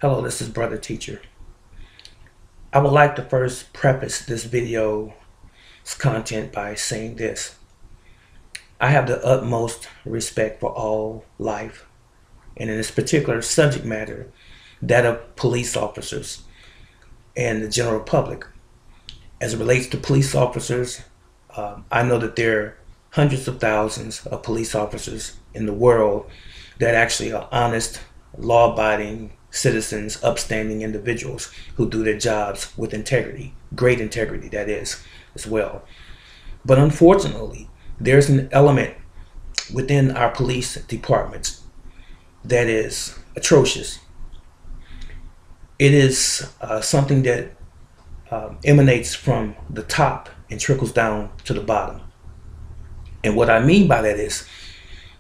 Hello, this is Brother Teacher. I would like to first preface this video's content by saying this. I have the utmost respect for all life, and in this particular subject matter, that of police officers and the general public. As it relates to police officers, I know that there are hundreds of thousands of police officers in the world that actually are honest, law-abiding citizens, upstanding individuals who do their jobs with integrity, great integrity, that is, as well. But unfortunately, there's an element within our police departments that is atrocious. It is something that emanates from the top and trickles down to the bottom. And what I mean by that is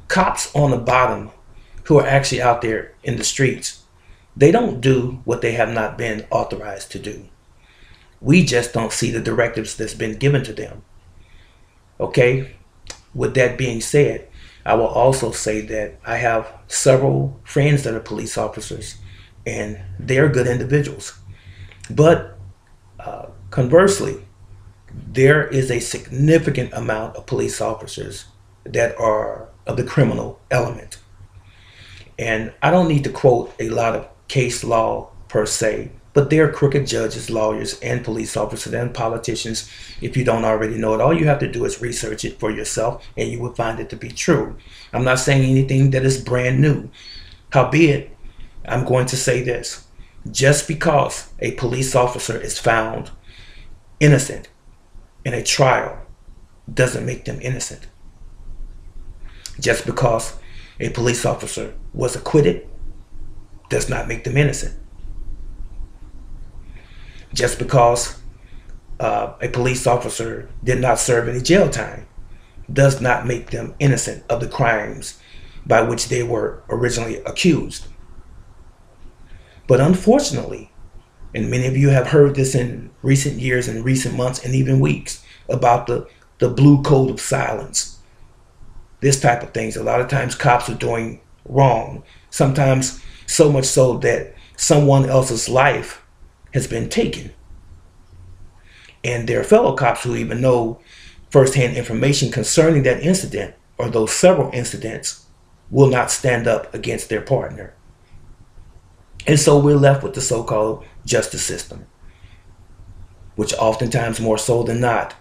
cops on the bottom who are actually out there in the streets, they don't do what they have not been authorized to do. We just don't see the directives that's been given to them. Okay? With that being said, I will also say that I have several friends that are police officers, and they're good individuals. But conversely, there is a significant amount of police officers that are of the criminal element. And I don't need to quote a lot of case law per se, but there are crooked judges, lawyers, and police officers and politicians. If you don't already know it, all you have to do is research it for yourself and you will find it to be true. I'm not saying anything that is brand new. Howbeit, I'm going to say this. Just because a police officer is found innocent in a trial doesn't make them innocent. Just because a police officer was acquitted does not make them innocent. Just because a police officer did not serve any jail time does not make them innocent of the crimes by which they were originally accused. But unfortunately, and many of you have heard this in recent years and recent months and even weeks about the blue code of silence. This type of things. A lot of times cops are doing wrong. Sometimes so much so that someone else's life has been taken. And their fellow cops who even know firsthand information concerning that incident or those several incidents will not stand up against their partner. And so we're left with the so-called justice system, which oftentimes, more so than not,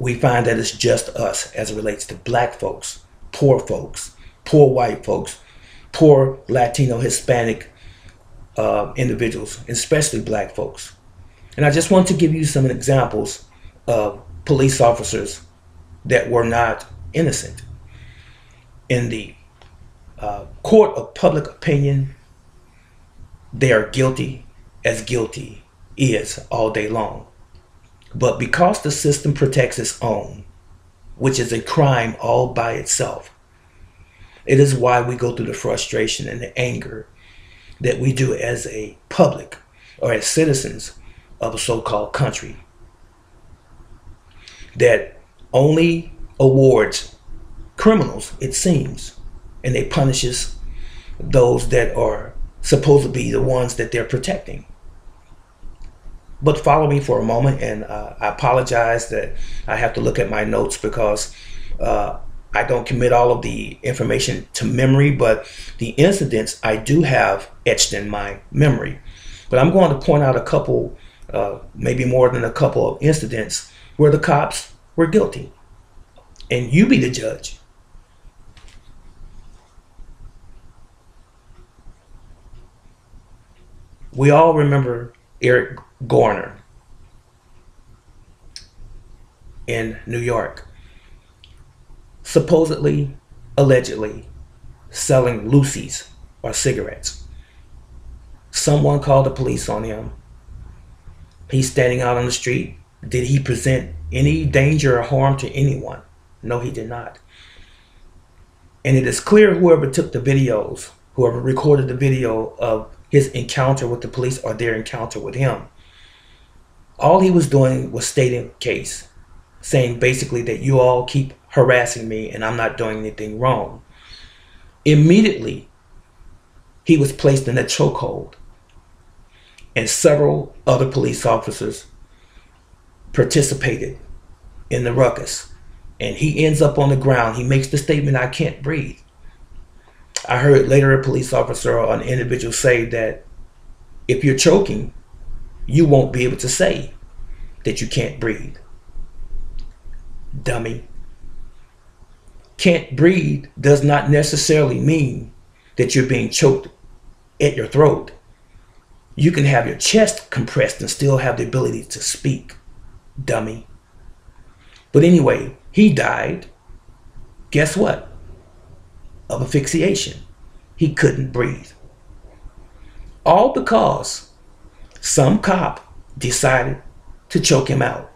we find that it's just us as it relates to black folks, poor white folks, poor Latino, Hispanic individuals, especially black folks. And I just want to give you some examples of police officers that were not innocent. In the court of public opinion, they are guilty as guilty is all day long. But because the system protects its own, which is a crime all by itself, it is why we go through the frustration and the anger that we do as a public or as citizens of a so-called country that only awards criminals, it seems, and they punishes those that are supposed to be the ones that they're protecting. But follow me for a moment, and I apologize that I have to look at my notes because I don't commit all of the information to memory, but the incidents I do have etched in my memory. But I'm going to point out a couple, maybe more than a couple of incidents where the cops were guilty. And you be the judge. We all remember Eric Garner in New York, supposedly, allegedly, selling Lucy's or cigarettes. Someone called the police on him. He's standing out on the street. Did he present any danger or harm to anyone? No, he did not. And it is clear whoever took the videos, whoever recorded the video of his encounter with the police or their encounter with him, all he was doing was stating a case, saying basically that you all keep harassing me and I'm not doing anything wrong. Immediately, He was placed in a chokehold, and several other police officers participated in the ruckus. And he ends up on the ground. He makes the statement, "I can't breathe." I heard later a police officer or an individual say that if you're choking, you won't be able to say that you can't breathe. Dummy. Can't breathe does not necessarily mean that you're being choked at your throat. You can have your chest compressed and still have the ability to speak. Dummy. But anyway, he died. Guess what? Of asphyxiation. He couldn't breathe. All because some cop decided to choke him out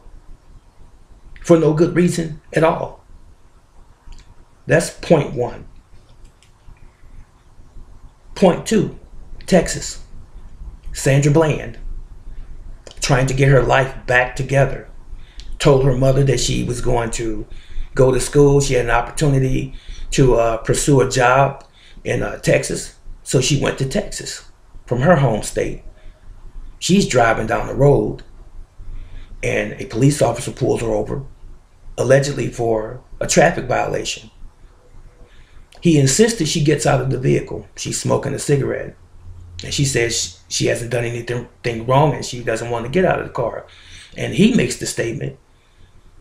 for no good reason at all. That's point one. Point two, Texas. Sandra Bland, trying to get her life back together, told her mother that she was going to go to school. She had an opportunity to pursue a job in Texas. So she went to Texas from her home state. She's driving down the road and a police officer pulls her over, allegedly for a traffic violation. He insisted she gets out of the vehicle. She's smoking a cigarette. And she says she hasn't done anything wrong and she doesn't want to get out of the car. And he makes the statement,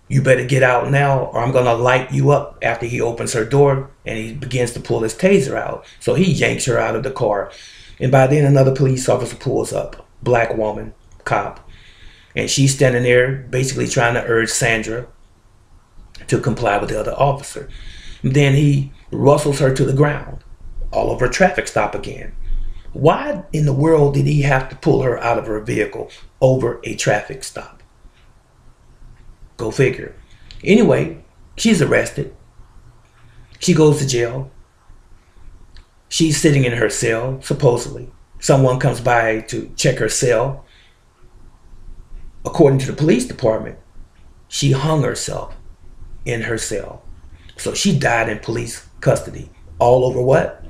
"You better get out now or I'm going to light you up," after he opens her door and he begins to pull his taser out. So he yanks her out of the car. And by then another police officer pulls up, black woman, cop. And she's standing there basically trying to urge Sandra to comply with the other officer. And then he rustles her to the ground, all over a traffic stop again. Why in the world did he have to pull her out of her vehicle over a traffic stop? Go figure. Anyway, she's arrested. She goes to jail. She's sitting in her cell, supposedly. Someone comes by to check her cell. According to the police department, she hung herself in her cell. So she died in police custody. All over what?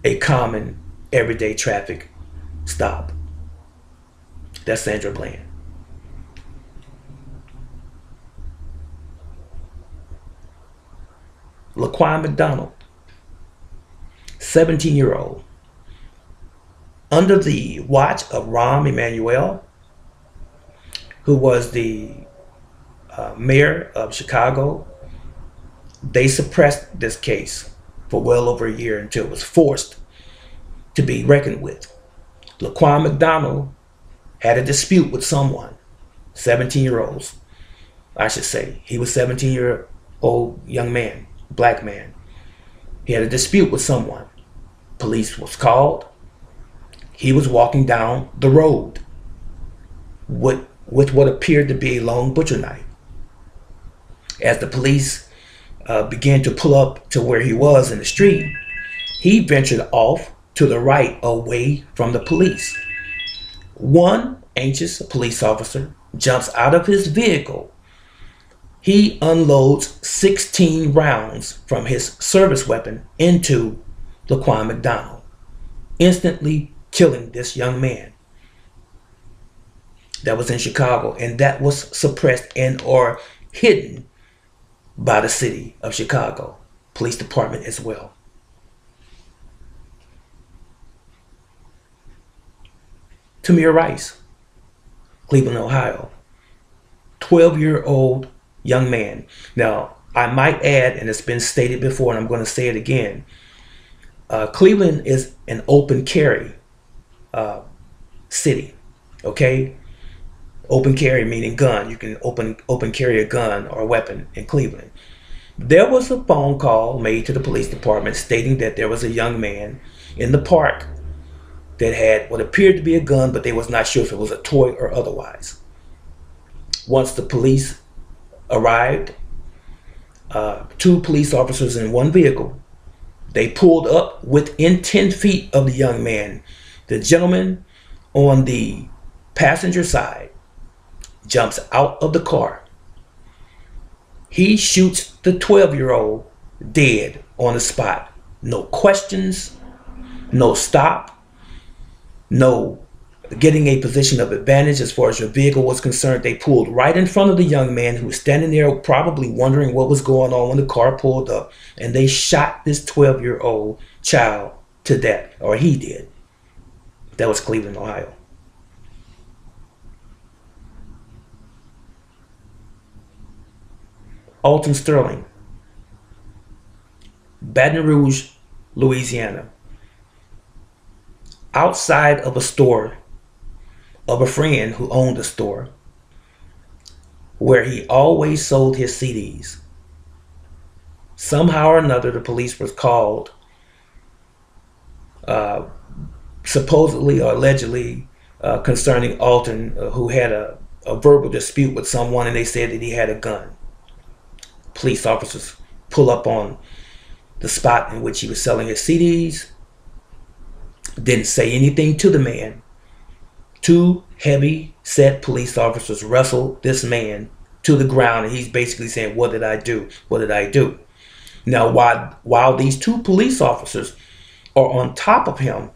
A common everyday traffic stop. That's Sandra Bland. Laquan McDonald, 17-year-old, under the watch of Rahm Emanuel, who was the mayor of Chicago. They suppressed this case for well over a year until it was forced to be reckoned with. Laquan McDonald had a dispute with someone, 17-year-olds, I should say. He was a 17-year-old young man, black man. He had a dispute with someone. Police was called. He was walking down the road with what appeared to be a long butcher knife. As the police began to pull up to where he was in the street, he ventured off to the right away from the police. One anxious police officer jumps out of his vehicle. He unloads 16 rounds from his service weapon into Laquan McDonald, instantly killing this young man. That was in Chicago, and that was suppressed and or hidden by the city of Chicago Police Department as well. Tamir Rice, Cleveland, Ohio, 12-year-old young man. Now, I might add, and it's been stated before, and I'm going to say it again, Cleveland is an open carry city, okay? Open carry meaning gun. You can open carry a gun or a weapon in Cleveland. There was a phone call made to the police department stating that there was a young man in the park that had what appeared to be a gun, but they was not sure if it was a toy or otherwise. Once the police arrived, 2 police officers in one vehicle, they pulled up within 10 feet of the young man. The gentleman on the passenger side jumps out of the car. He shoots the 12-year-old dead on the spot. No questions, No stop, no getting a position of advantage as far as your vehicle was concerned. They pulled right in front of the young man who was standing there probably wondering what was going on when the car pulled up, and they shot this 12-year-old child to death, or he did. That was Cleveland, Ohio. Alton Sterling, Baton Rouge, Louisiana. Outside of a store of a friend who owned a store where he always sold his CDs. Somehow or another, the police was called, supposedly or allegedly concerning Alton, who had a verbal dispute with someone, and they said that he had a gun. Police officers pull up on the spot in which he was selling his CDs. Didn't say anything to the man. Two heavy set police officers wrestled this man to the ground, and he's basically saying, "What did I do? What did I do?" Now, while these two police officers are on top of him,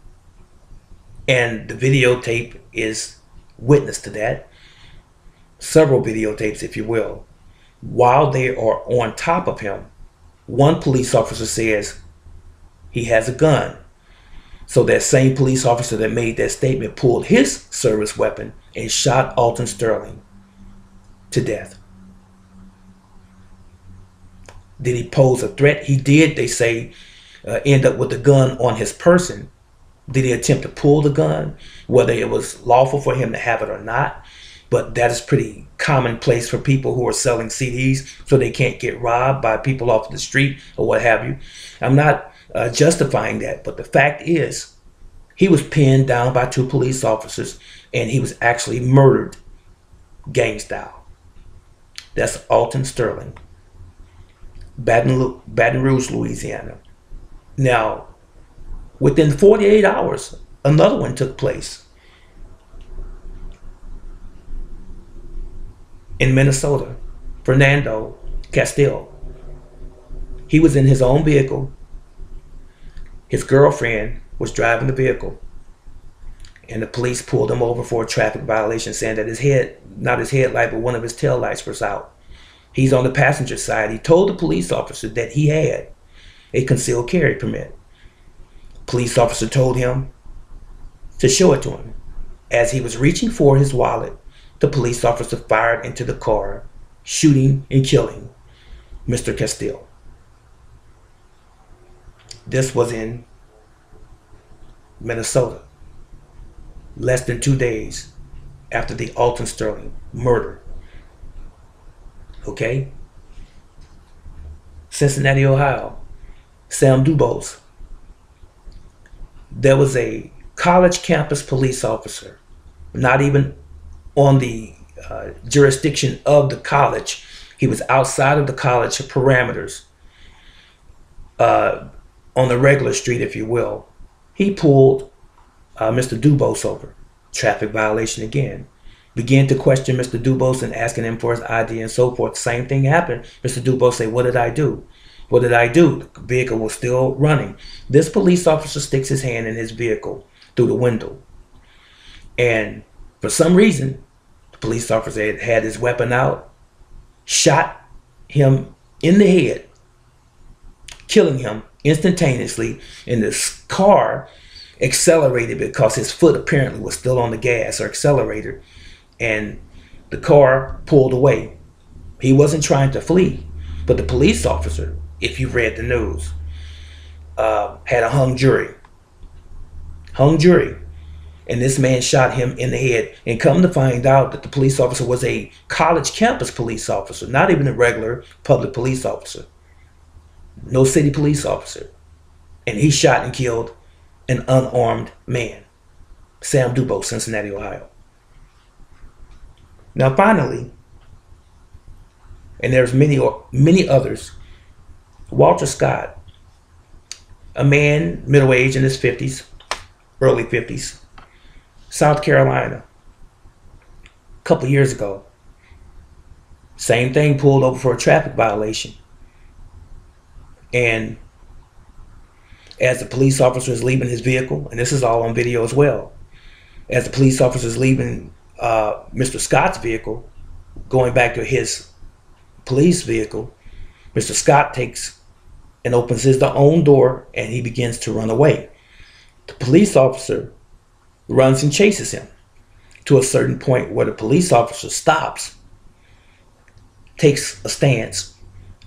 and the videotape is witness to that, several videotapes, if you will, while they are on top of him, one police officer says he has a gun. So that same police officer that made that statement pulled his service weapon and shot Alton Sterling to death. Did he pose a threat? He did, they say, end up with the gun on his person. Did he attempt to pull the gun? Whether it was lawful for him to have it or not. But that is pretty commonplace for people who are selling CDs so they can't get robbed by people off the street or what have you. I'm not justifying that, but the fact is he was pinned down by two police officers and he was actually murdered gang style. That's Alton Sterling, Baton Rouge, Louisiana. Now, within 48 hours, another one took place in Minnesota. Fernando Castile. He was in his own vehicle. His girlfriend was driving the vehicle, and the police pulled him over for a traffic violation, saying that his headlight, but one of his taillights was out. He's on the passenger side. He told the police officer that he had a concealed carry permit. Police officer told him to show it to him. As he was reaching for his wallet, the police officer fired into the car, shooting and killing Mr. Castile. This was in Minnesota, less than 2 days after the Alton Sterling murder. Okay? Cincinnati, Ohio, Sam Dubose. There was a college campus police officer, not even on the jurisdiction of the college. He was outside of the college parameters, on the regular street, if you will. He pulled Mr. Dubose over. Traffic violation again. Began to question Mr. Dubose and asking him for his ID and so forth. Same thing happened. Mr. Dubose said, "What did I do? What did I do?" The vehicle was still running. This police officer sticks his hand in his vehicle through the window. And for some reason, the police officer had his weapon out, shot him in the head, killing him instantaneously. And this car accelerated because his foot apparently was still on the gas or accelerator, and the car pulled away. He wasn't trying to flee, but the police officer, if you read the news, had a hung jury. And this man shot him in the head. And come to find out that the police officer was a college campus police officer, not even a regular public police officer. No city police officer. And he shot and killed an unarmed man. Sam Dubose, Cincinnati, Ohio. Now finally, and there's many others, Walter Scott, a man middle-aged in his 50s, early 50s, South Carolina, a couple years ago. Same thing, pulled over for a traffic violation. And as the police officer is leaving his vehicle, and this is all on video as well, as the police officer is leaving Mr. Scott's vehicle, going back to his police vehicle, Mr. Scott takes and opens his own door, and he begins to run away. The police officer runs and chases him to a certain point where the police officer stops, takes a stance,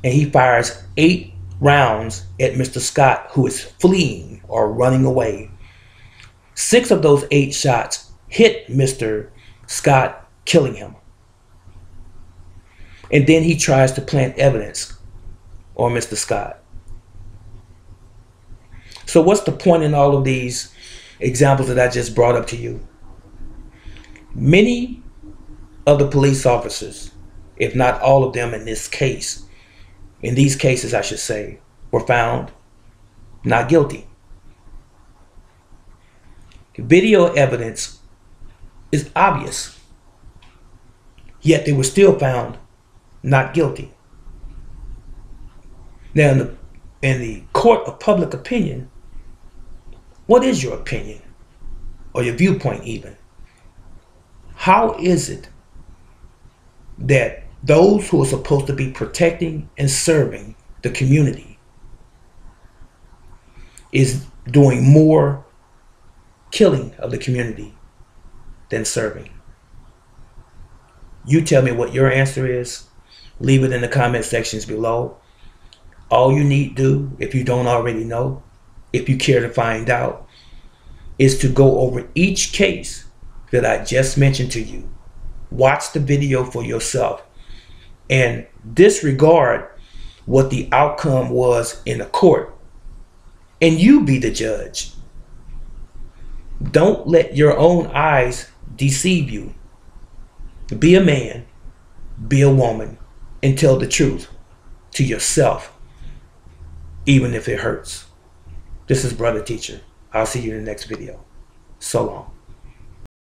and he fires 8 rounds at Mr. Scott, who is fleeing or running away. 6 of those 8 shots hit Mr. Scott, killing him. And then he tries to plant evidence on Mr. Scott. So what's the point in all of these examples that I just brought up to you? Many of the police officers, if not all of them in this case, in these cases I should say, were found not guilty. Video evidence is obvious, yet they were still found not guilty. Now in the court of public opinion, what is your opinion or your viewpoint even? How is it that those who are supposed to be protecting and serving the community is doing more killing of the community than serving? You tell me what your answer is. Leave it in the comment sections below. All you need to do, if you don't already know, if you care to find out, is to go over each case that I just mentioned to you. Watch the video for yourself and disregard what the outcome was in the court, and you be the judge. Don't let your own eyes deceive you. Be a man, be a woman, and tell the truth to yourself, even if it hurts. This is Brother Teacher. I'll see you in the next video. So long.